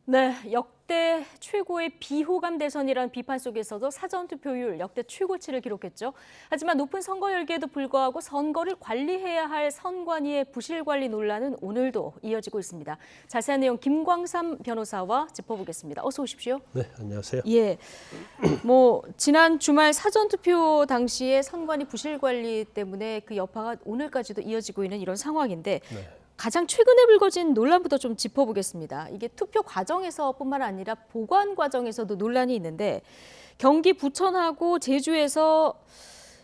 네, 역대 최고의 비호감 대선이라는 비판 속에서도 사전투표율 역대 최고치를 기록했죠. 하지만 높은 선거 열기에도 불구하고 선거를 관리해야 할 선관위의 부실 관리 논란은 오늘도 이어지고 있습니다. 자세한 내용 김광삼 변호사와 짚어보겠습니다. 어서 오십시오. 네, 안녕하세요. 예, 지난 주말 사전투표 당시에 선관위 부실 관리 때문에 그 여파가 오늘까지도 이어지고 있는 이런 상황인데 네. 가장 최근에 불거진 논란부터 좀 짚어보겠습니다. 이게 투표 과정에서뿐만 아니라 보관 과정에서도 논란이 있는데 경기 부천하고 제주에서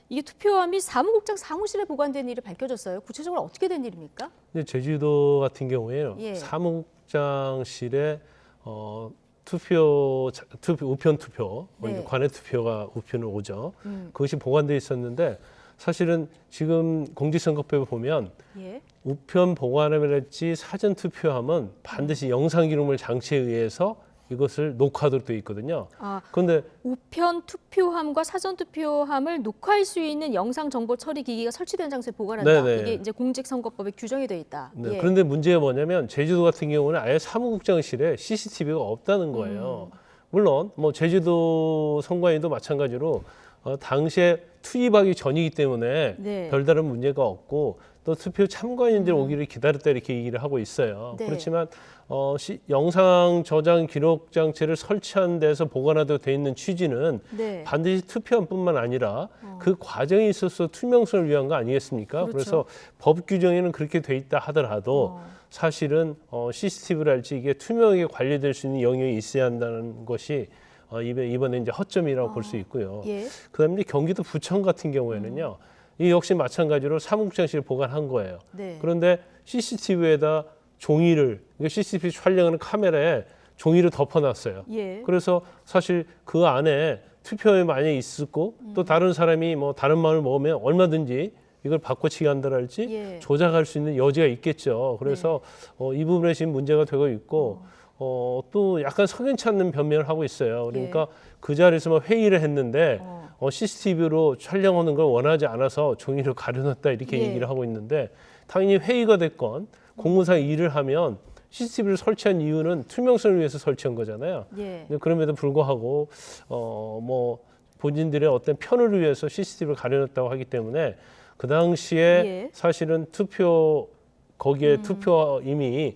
이게 투표함이 사무국장 사무실에 보관된 일이 밝혀졌어요. 구체적으로 어떻게 된 일입니까? 제주도 같은 경우에요. 예. 사무국장실에 우편 투표, 네. 관외 투표가 우편으로 오죠. 그것이 보관돼 있었는데 사실은 지금 공직선거법에 보면 예. 우편 보관함이랄지 사전 투표함은 반드시 영상 기록물 장치에 의해서 이것을 녹화하도록 되어 있거든요. 그런데 우편 투표함과 사전 투표함을 녹화할 수 있는 영상 정보 처리 기기가 설치된 장소에 보관한다. 네네. 이게 이제 공직선거법에 규정이 돼 있다. 네, 예. 그런데 문제가 뭐냐면 제주도 같은 경우는 아예 사무국장실에 CCTV가 없다는 거예요. 물론 제주도 선관위도 마찬가지로 당시에 투입하기 전이기 때문에 네. 별다른 문제가 없고 또 투표 참관인들 오기를 기다렸다 이렇게 얘기를 하고 있어요. 네. 그렇지만 영상 저장 기록 장치를 설치한 데서 보관하도록 돼 있는 취지는 네. 반드시 투표함뿐만 아니라 그 과정에 있어서 투명성을 위한 거 아니겠습니까? 그렇죠. 그래서 법 규정에는 그렇게 돼 있다 하더라도 사실은 CCTV랄지 이게 투명하게 관리될 수 있는 영역이 있어야 한다는 것이 이번에 이제 허점이라고 볼 수 있고요. 예. 그다음에 이제 경기도 부천 같은 경우에는요, 이 역시 마찬가지로 사무국장실에 보관한 거예요. 네. 그런데 CCTV에다 종이를, CCTV 촬영하는 카메라에 종이를 덮어놨어요. 예. 그래서 사실 그 안에 투표에 만약에 있었고 또 다른 사람이 다른 마음을 먹으면 얼마든지 이걸 바꿔치기 한다랄지 예. 조작할 수 있는 여지가 있겠죠. 그래서 이 부분에 지금 문제가 되고 있고 또 약간 석연치 않는 변명을 하고 있어요. 그러니까 그 자리에서 회의를 했는데 CCTV로 촬영하는 걸 원하지 않아서 종이를 가려놨다 이렇게 예. 얘기를 하고 있는데 당연히 회의가 됐건 공무상 일을 하면 CCTV를 설치한 이유는 투명성을 위해서 설치한 거잖아요. 예. 근데 그럼에도 불구하고 본인들의 어떤 편을 위해서 CCTV를 가려놨다고 하기 때문에 그 당시에 예. 사실은 거기에 투표 이미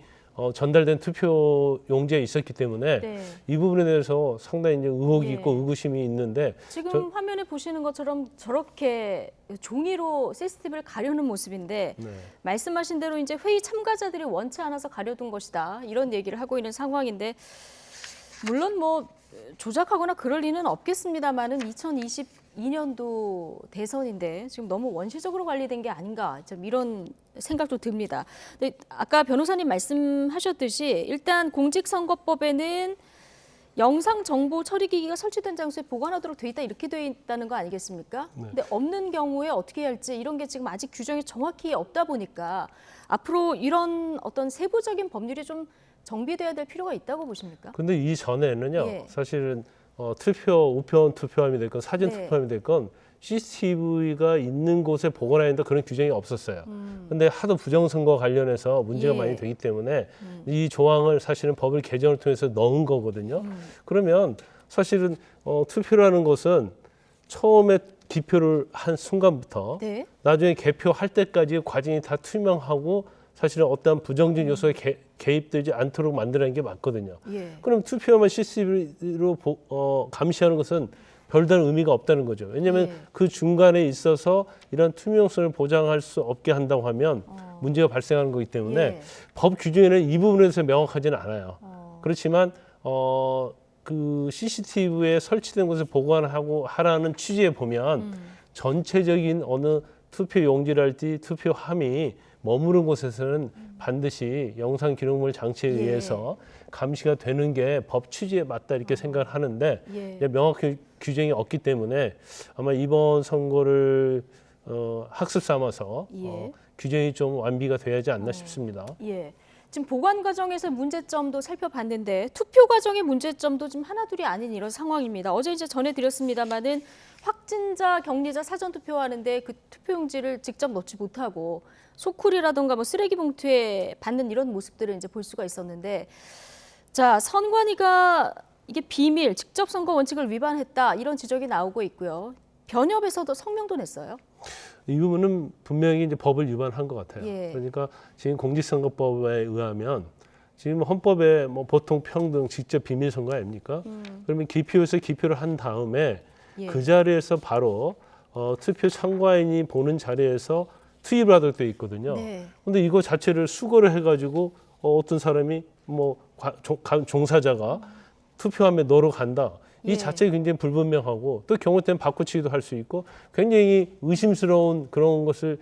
전달된 투표 용지에 있었기 때문에 네. 이 부분에 대해서 상당히 이제 의혹이 예. 있고 의구심이 있는데 지금 화면에 보시는 것처럼 저렇게 종이로 CCTV를 가려는 모습인데 네. 말씀하신 대로 이제 회의 참가자들이 원치 않아서 가려둔 것이다. 이런 얘기를 하고 있는 상황인데 물론 조작하거나 그럴 리는 없겠습니다만은 2022년도 대선인데 지금 너무 원시적으로 관리된 게 아닌가 좀 이런 생각도 듭니다. 근데 아까 변호사님 말씀하셨듯이 일단 공직선거법에는 영상 정보 처리 기기가 설치된 장소에 보관하도록 돼 있다 이렇게 돼 있다는 거 아니겠습니까? 네. 근데 없는 경우에 어떻게 해야 할지 이런 게 지금 아직 규정이 정확히 없다 보니까 앞으로 이런 어떤 세부적인 법률이 좀 정비돼야 될 필요가 있다고 보십니까? 근데 이전에는요. 예. 사실은 우편 투표함이 됐건 사진 네. 투표함이 됐건 CCTV가 있는 곳에 보관해야 한다 그런 규정이 없었어요. 근데 하도 부정선거 관련해서 문제가 예. 많이 되기 때문에 이 조항을 사실은 법을 개정을 통해서 넣은 거거든요. 그러면 사실은 투표라는 것은 처음에 기표를 한 순간부터 네. 나중에 개표할 때까지 과정이 다 투명하고 사실은 어떠한 부정적 요소에 개입되지 않도록 만드는 게 맞거든요. 예. 그럼 투표만 CCTV로 감시하는 것은 별다른 의미가 없다는 거죠. 왜냐하면 예. 그 중간에 있어서 이런 투명성을 보장할 수 없게 한다고 하면 문제가 발생하는 거기 때문에 예. 법 규정에는 이 부분에 대해서 명확하지는 않아요. 그렇지만 그 CCTV에 설치된 곳에 보관하고 하라는 취지에 보면 전체적인 어느 투표 용지랄지 투표함이 머무른 곳에서는 반드시 영상 기록물 장치에 예. 의해서 감시가 되는 게 법 취지에 맞다 이렇게 생각을 하는데 예. 이제 명확히 규정이 없기 때문에 아마 이번 선거를 학습 삼아서 예. 규정이 좀 완비가 돼야 하지 않나 싶습니다. 예. 지금 보관 과정에서 문제점도 살펴봤는데 투표 과정의 문제점도 지금 하나둘이 아닌 이런 상황입니다. 어제 이제 전해드렸습니다마는 확진자, 격리자 사전 투표하는데 그 투표용지를 직접 넣지 못하고 소쿠리라던가 쓰레기 봉투에 받는 이런 모습들을 이제 볼 수가 있었는데 자, 선관위가 이게 비밀, 직접 선거 원칙을 위반했다 이런 지적이 나오고 있고요. 변협에서도 성명도 냈어요. 이 부분은 분명히 이제 법을 위반한 것 같아요. 예. 그러니까 지금 공직선거법에 의하면 지금 헌법에 뭐 보통 평등, 직접 비밀 선거 아닙니까? 그러면 기표에서 기표를 한 다음에 예. 그 자리에서 바로 투표 참가인이 보는 자리에서 투입을 하도록 되어 있거든요. 네. 근데 이거 자체를 수거를 해가지고 어떤 사람이 뭐 종사자가 투표함에 넣으러 간다. 이 예. 자체가 굉장히 불분명하고 또 경우 때는 바꾸치기도 할 수 있고 굉장히 의심스러운 그런 것을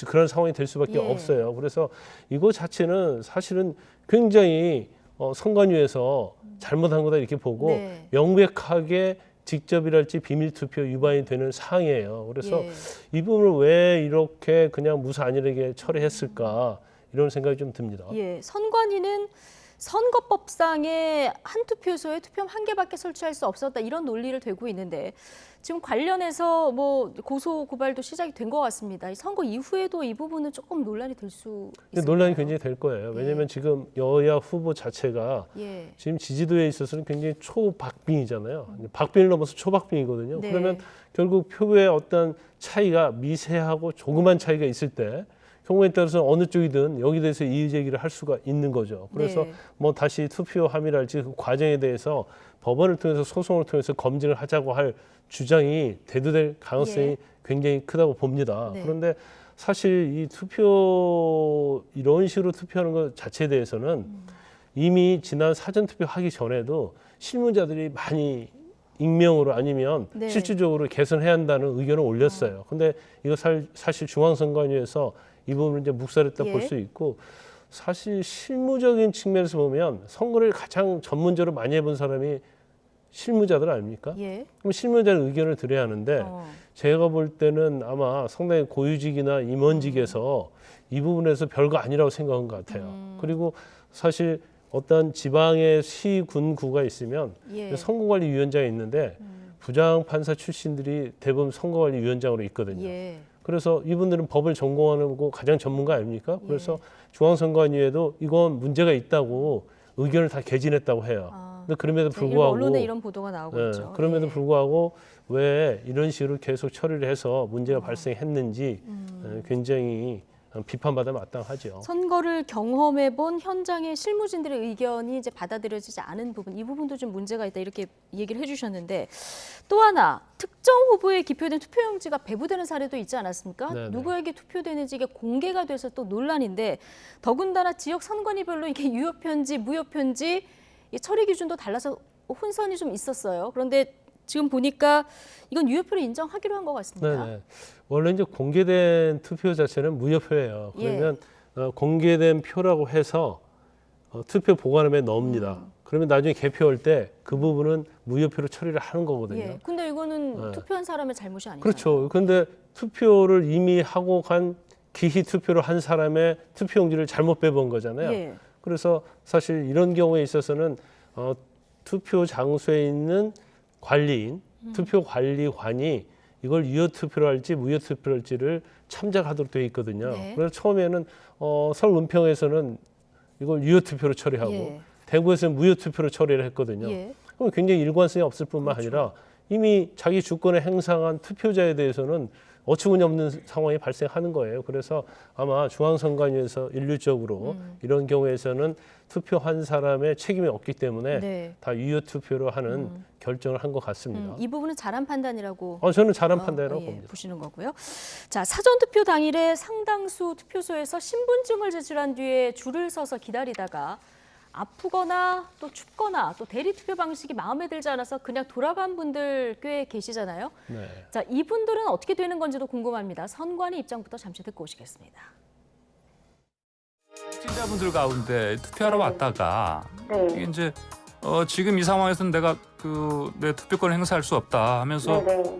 그런 상황이 될 수밖에 예. 없어요. 그래서 이거 자체는 사실은 굉장히 선관위에서 잘못한 거다 이렇게 보고 네. 명백하게 직접이랄지 비밀 투표 위반이 되는 사항이에요. 그래서 예. 이 부분을 왜 이렇게 그냥 무사 안일하게 처리했을까 이런 생각이 좀 듭니다. 예, 선관위는 선거법상의 한 투표소에 투표함 한 개밖에 설치할 수 없었다 이런 논리를 대고 있는데 지금 관련해서 뭐 고소 고발도 시작이 된 것 같습니다. 이 선거 이후에도 이 부분은 조금 논란이 될 수 있을까요? 논란이 굉장히 될 거예요. 왜냐하면 지금 여야 후보 자체가 예. 지금 지지도에 있어서는 굉장히 초박빙이잖아요. 박빙을 넘어서 초박빙이거든요. 네. 그러면 결국 표의 어떤 차이가 미세하고 조그만 차이가 있을 때 경우에 따라서 어느 쪽이든 여기 대해서 이의 제기를 할 수가 있는 거죠. 그래서 네. 뭐 다시 투표함이랄지 그 과정에 대해서 법원을 통해서 소송을 통해서 검증을 하자고 할 주장이 대두될 가능성이 예. 굉장히 크다고 봅니다. 네. 그런데 사실 이 이런 식으로 투표하는 것 자체에 대해서는 이미 지난 사전 투표하기 전에도 실무자들이 많이 익명으로 아니면 네. 실질적으로 개선해야 한다는 의견을 올렸어요. 근데 이거 사실 중앙선관위에서 이 부분을 이제 묵살했다 예. 볼 수 있고 사실 실무적인 측면에서 보면 선거를 가장 전문적으로 많이 해본 사람이 실무자들 아닙니까? 예. 그럼 실무자는 의견을 드려야 하는데 어. 제가 볼 때는 아마 상당히 고위직이나 임원직에서 이 부분에서 별거 아니라고 생각한 것 같아요. 그리고 사실 어떤 지방의 시, 군, 구가 있으면 예. 선거관리위원장이 있는데 부장판사 출신들이 대부분 선거관리위원장으로 있거든요. 예. 그래서 이분들은 법을 전공하는 거 가장 전문가 아닙니까? 그래서 중앙선관위에도 이건 문제가 있다고 의견을 다 개진했다고 해요. 근데 그럼에도 일부 불구하고 언론에 이런 보도가 나오고 있죠. 그럼에도 예. 불구하고 왜 이런 식으로 계속 처리를 해서 문제가 발생했는지 굉장히 비판받아 마땅하죠. 선거를 경험해본 현장의 실무진들의 의견이 이제 받아들여지지 않은 부분, 이 부분도 좀 문제가 있다 이렇게 얘기를 해주셨는데 또 하나 특정 후보에 기표된 투표용지가 배부되는 사례도 있지 않았습니까? 네네. 누구에게 투표되는지 이게 공개가 돼서 또 논란인데 더군다나 지역 선관위별로 이게 유효편지, 무효편지 이 처리 기준도 달라서 혼선이 좀 있었어요. 그런데 지금 보니까 이건 유효표를 인정하기로 한 것 같습니다. 네네. 원래 이제 공개된 투표 자체는 무효표예요. 예. 그러면 공개된 표라고 해서 투표 보관함에 넣습니다. 그러면 나중에 개표할 때 그 부분은 무효표로 처리를 하는 거거든요. 예. 근데 이거는 네. 투표한 사람의 잘못이 아니잖아요. 그렇죠. 그런데 투표를 이미 하고 간 기희 투표를 한 사람의 투표용지를 잘못 빼본 거잖아요. 예. 그래서 사실 이런 경우에 있어서는 투표 장소에 있는 관리인, 투표 관리관이 이걸 유효 투표로 할지 무효 투표로 할지를 참작하도록 되어 있거든요. 네. 그래서 처음에는 서울 은평에서는 이걸 유효 투표로 처리하고 예. 대구에서는 무효 투표로 처리를 했거든요. 예. 그럼 굉장히 일관성이 없을 뿐만 아니라 이미 자기 주권을 행사한 투표자에 대해서는 어처구니 없는 상황이 발생하는 거예요. 그래서 아마 중앙선관위에서 일률적으로 이런 경우에서는 투표한 사람의 책임이 없기 때문에 네. 다 유효 투표로 하는 결정을 한 것 같습니다. 이 부분은 잘한 판단이라고 저는 잘한 판단이라고 예, 봅니다. 보시는 거고요. 자, 사전 투표 당일에 상당수 투표소에서 신분증을 제출한 뒤에 줄을 서서 기다리다가 아프거나 또 춥거나 또 대리 투표 방식이 마음에 들지 않아서 그냥 돌아간 분들 꽤 계시잖아요. 네. 자, 이분들은 어떻게 되는 건지도 궁금합니다. 선관위 입장부터 잠시 듣고 오시겠습니다. 시청자분들 가운데 투표하러 왔다가 네. 이게 이제 지금 이 상황에서는 내가 내 투표권을 행사할 수 없다 하면서 네네.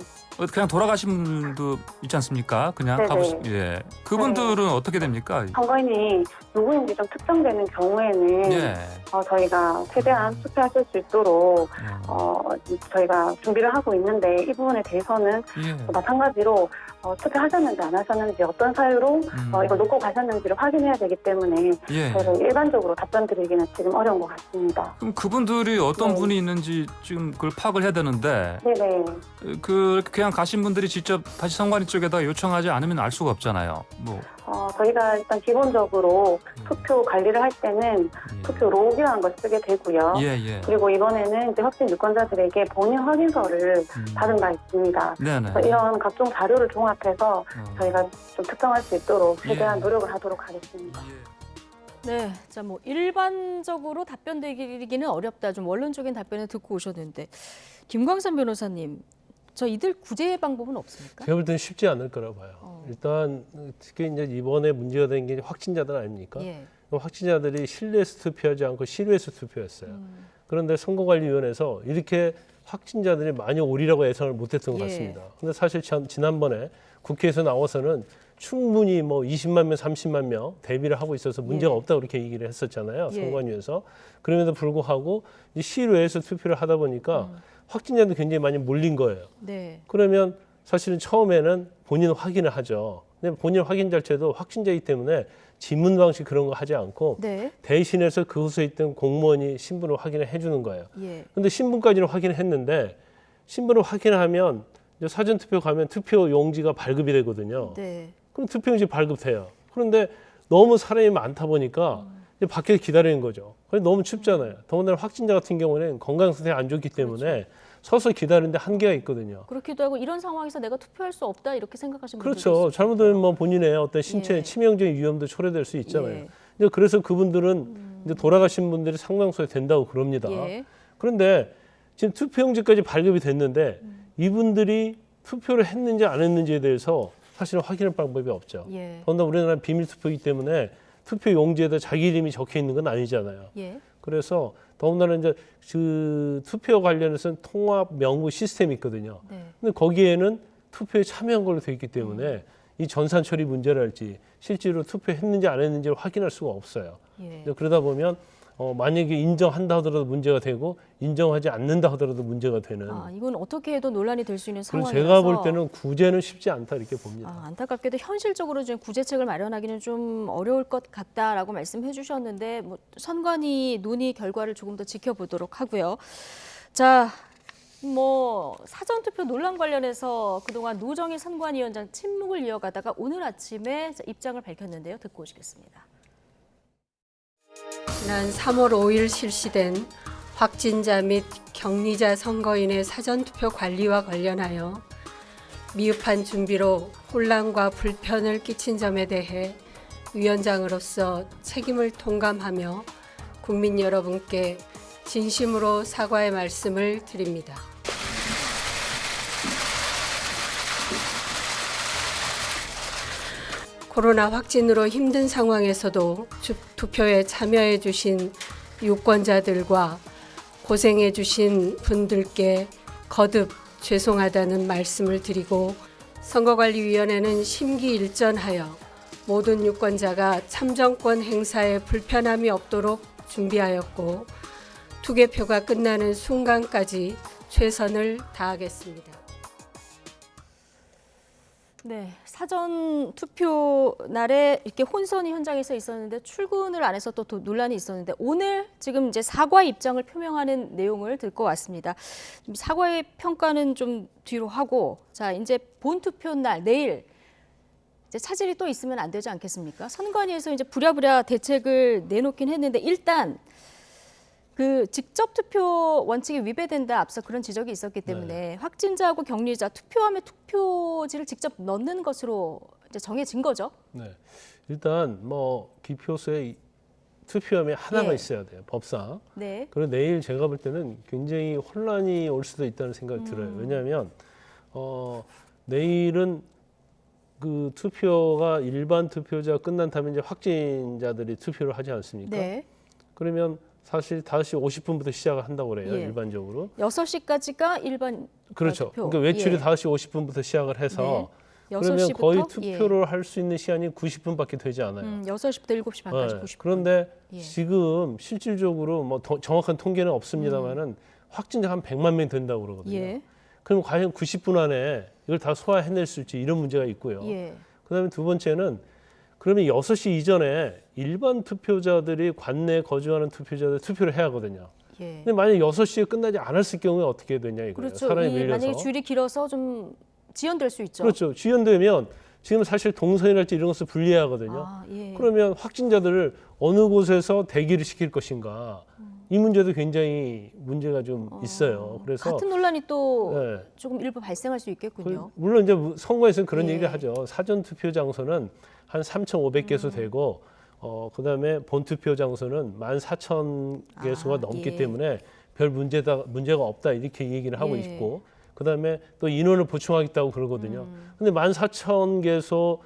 그냥 돌아가신 분도 있지 않습니까? 그냥 네네. 예. 그분들은 어떻게 됩니까? 선거인이 누구인지 좀 특정되는 경우에는 예. 저희가 최대한 투표하실 수 있도록 저희가 준비를 하고 있는데 이 부분에 대해서는 예. 마찬가지로 투표하셨는지 안 하셨는지 어떤 사유로 이걸 놓고 가셨는지를 확인해야 되기 때문에 예. 저희가 일반적으로 답변 드리기는 지금 어려운 것 같습니다. 그럼 그분들이 어떤 네. 분이 있는지 지금 그걸 파악을 해야 되는데 네네. 그냥 가신 분들이 직접 다시 선관위 쪽에다 요청하지 않으면 알 수가 없잖아요. 뭐 저희가 일단 기본적으로 투표 관리를 할 때는 예. 투표 록이라는 걸 쓰게 되고요. 예, 예. 그리고 이번에는 이제 확진 유권자들에게 본인 확인서를 받은 바 있습니다. 네네. 그래서 이런 각종 자료를 종합해서 저희가 좀 특정할 수 있도록 최대한 예. 노력을 하도록 하겠습니다. 네, 자 뭐 일반적으로 답변 드리기는 어렵다. 좀 원론적인 답변을 듣고 오셨는데 김광산 변호사님, 저 이들 구제 방법은 없습니까? 제가 볼 때는 쉽지 않을 거라 봐요. 일단 특히 이제 이번에 문제가 된 게 확진자들 아닙니까? 예. 확진자들이 실내에서 투표하지 않고 실외에서 투표했어요. 그런데 선거관리위원회에서 이렇게 확진자들이 많이 오리라고 예상을 못했던 것 예. 같습니다. 근데 사실 지난번에 국회에서 나와서는 충분히 뭐 20만 명, 30만 명 대비를 하고 있어서 문제가 예. 없다 그렇게 얘기를 했었잖아요. 예. 선관위에서. 그럼에도 불구하고 이 실외에서 투표를 하다 보니까 확진자도 굉장히 많이 몰린 거예요. 네. 그러면 사실은 처음에는 본인 확인을 하죠. 근데 본인 확인 자체도 확진자이기 때문에 지문 방식 그런 거 하지 않고 네. 대신해서 그곳에 있던 공무원이 신분을 확인을 해주는 거예요. 예. 근데 신분까지는 확인을 했는데 신분을 확인하면 이제 사전투표 가면 투표 용지가 발급이 되거든요. 네. 그럼 투표용지 발급돼요. 그런데 너무 사람이 많다 보니까 이제 밖에서 기다리는 거죠. 그래서 너무 춥잖아요. 더군다나 확진자 같은 경우는 건강 상태가 안 좋기 때문에 서서 기다리는데 한계가 있거든요. 그렇기도 하고 이런 상황에서 내가 투표할 수 없다 이렇게 생각하시는 분들도 그렇죠. 있을 잘못하면 뭐 본인의 어떤 신체 예. 치명적인 위험도 초래될 수 있잖아요. 예. 이제 그래서 그분들은 이제 돌아가신 분들이 상당수에 된다고 그럽니다. 예. 그런데 지금 투표용지까지 발급이 됐는데 이분들이 투표를 했는지 안 했는지에 대해서 사실은 확인할 방법이 없죠. 예. 더군다나 우리나라는 비밀투표이기 때문에 투표용지에다 자기 이름이 적혀 있는 건 아니잖아요. 예. 그래서 더군다나 이제 그 투표 관련해서는 통합 명부 시스템이 있거든요. 네. 근데 거기에는 투표에 참여한 걸로 되어 있기 때문에 이 전산 처리 문제랄지 실제로 투표했는지 안 했는지를 확인할 수가 없어요. 예. 그러다 보면 만약에 인정한다 하더라도 문제가 되고 인정하지 않는다 하더라도 문제가 되는. 이건 어떻게 해도 논란이 될 수 있는 그래서 상황이라서 제가 볼 때는 구제는 쉽지 않다 이렇게 봅니다. 안타깝게도 현실적으로 좀 구제책을 마련하기는 좀 어려울 것 같다라고 말씀해 주셨는데 뭐 선관위 논의 결과를 조금 더 지켜보도록 하고요. 자, 뭐 사전투표 논란 관련해서 그동안 노정희 선관위원장 침묵을 이어가다가 오늘 아침에 입장을 밝혔는데요. 듣고 오시겠습니다. 지난 3월 5일 실시된 확진자 및 격리자 선거인의 사전투표 관리와 관련하여 미흡한 준비로 혼란과 불편을 끼친 점에 대해 위원장으로서 책임을 통감하며 국민 여러분께 진심으로 사과의 말씀을 드립니다. 코로나 확진으로 힘든 상황에서도 투표에 참여해 주신 유권자들과 고생해 주신 분들께 거듭 죄송하다는 말씀을 드리고 선거관리위원회는 심기일전하여 모든 유권자가 참정권 행사에 불편함이 없도록 준비하였고 투개표가 끝나는 순간까지 최선을 다하겠습니다. 네, 사전 투표 날에 이렇게 혼선이 현장에서 있었는데 출근을 안 해서 또 논란이 있었는데 오늘 지금 이제 사과 입장을 표명하는 내용을 듣고 왔습니다. 사과의 평가는 좀 뒤로 하고 자 이제 본 투표 날 내일 이제 차질이 또 있으면 안 되지 않겠습니까? 선관위에서 이제 부랴부랴 대책을 내놓긴 했는데 일단 그 직접 투표 원칙이 위배된다 앞서 그런 지적이 있었기 때문에 확진자하고 격리자 투표함에 투표지를 직접 넣는 것으로 이제 정해진 거죠. 네, 일단 뭐 기표소에 투표함이 하나가 예. 있어야 돼요, 법상. 네. 그리고 내일 제가 볼 때는 굉장히 혼란이 올 수도 있다는 생각이 들어요. 왜냐하면 내일은 그 투표가 일반 투표자 끝난 다음에 이제 확진자들이 투표를 하지 않습니까? 네. 그러면 사실 5시 50분부터 시작을 한다고 그래요. 예. 일반적으로. 6시까지가 일반 그렇죠. 투표. 그러니까 외출이 예. 5시 50분부터 시작을 해서 네. 그러면 6시부터? 거의 투표를 할 수 있는 시간이 90분밖에 되지 않아요. 6시부터 7시 반까지 네. 90분. 그런데 예. 지금 실질적으로 뭐 정확한 통계는 없습니다만은 확진자가 한 100만 명 된다고 그러거든요. 예. 그럼 과연 90분 안에 이걸 다 소화해낼 수 있지 이런 문제가 있고요. 예. 그다음에 두 번째는 그러면 6시 이전에 일반 투표자들이 관내에 거주하는 투표자들 투표를 해야 하거든요. 예. 근데 만약 6시에 끝나지 않았을 경우에 어떻게 되냐 이거예요. 그렇죠. 사람이 이 밀려서. 만약에 줄이 길어서 좀 지연될 수 있죠. 그렇죠. 지연되면 지금 사실 동선이랄지 이런 것을 분리하거든요. 아, 예. 그러면 확진자들을 어느 곳에서 대기를 시킬 것인가 이 문제도 굉장히 문제가 좀 있어요. 그래서 같은 논란이 또 네. 조금 일부 발생할 수 있겠군요. 물론 이제 선거에서는 그런 예. 얘기를 하죠. 사전 투표 장소는 한 3,500개소 되고 그다음에 본 투표 장소는 14,000개소가 넘기 예. 때문에 별 문제가 없다 이렇게 얘기를 하고 예. 있고 그다음에 또 인원을 보충하겠다고 그러거든요. 근데 14,000개소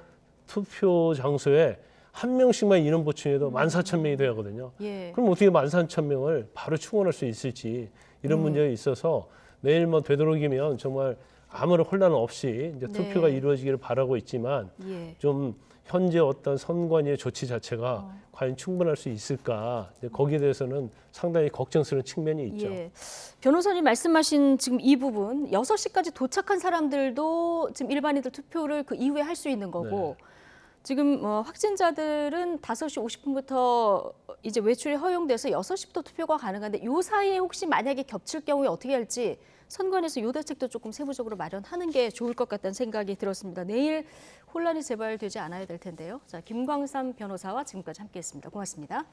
투표 장소에 한 명씩만 인원 보충해도 14,000명이 돼야 하거든요. 예. 그럼 어떻게 14,000명을 바로 충원할 수 있을지 이런 문제가 있어서 내일 뭐 되도록이면 정말 아무런 혼란 없이 이제 네. 투표가 이루어지기를 바라고 있지만 예. 좀 현재 어떤 선관위의 조치 자체가 과연 충분할 수 있을까 이제 거기에 대해서는 상당히 걱정스러운 측면이 있죠. 예. 변호사님 말씀하신 지금 이 부분 6시까지 도착한 사람들도 지금 일반인들 투표를 그 이후에 할 수 있는 거고 네. 지금 확진자들은 5시 50분부터 이제 외출이 허용돼서 6시부터 투표가 가능한데 이 사이에 혹시 만약에 겹칠 경우에 어떻게 할지 선관위에서 요 대책도 조금 세부적으로 마련하는 게 좋을 것 같다는 생각이 들었습니다. 내일 혼란이 재발되지 않아야 될 텐데요. 자, 김광삼 변호사와 지금까지 함께했습니다. 고맙습니다.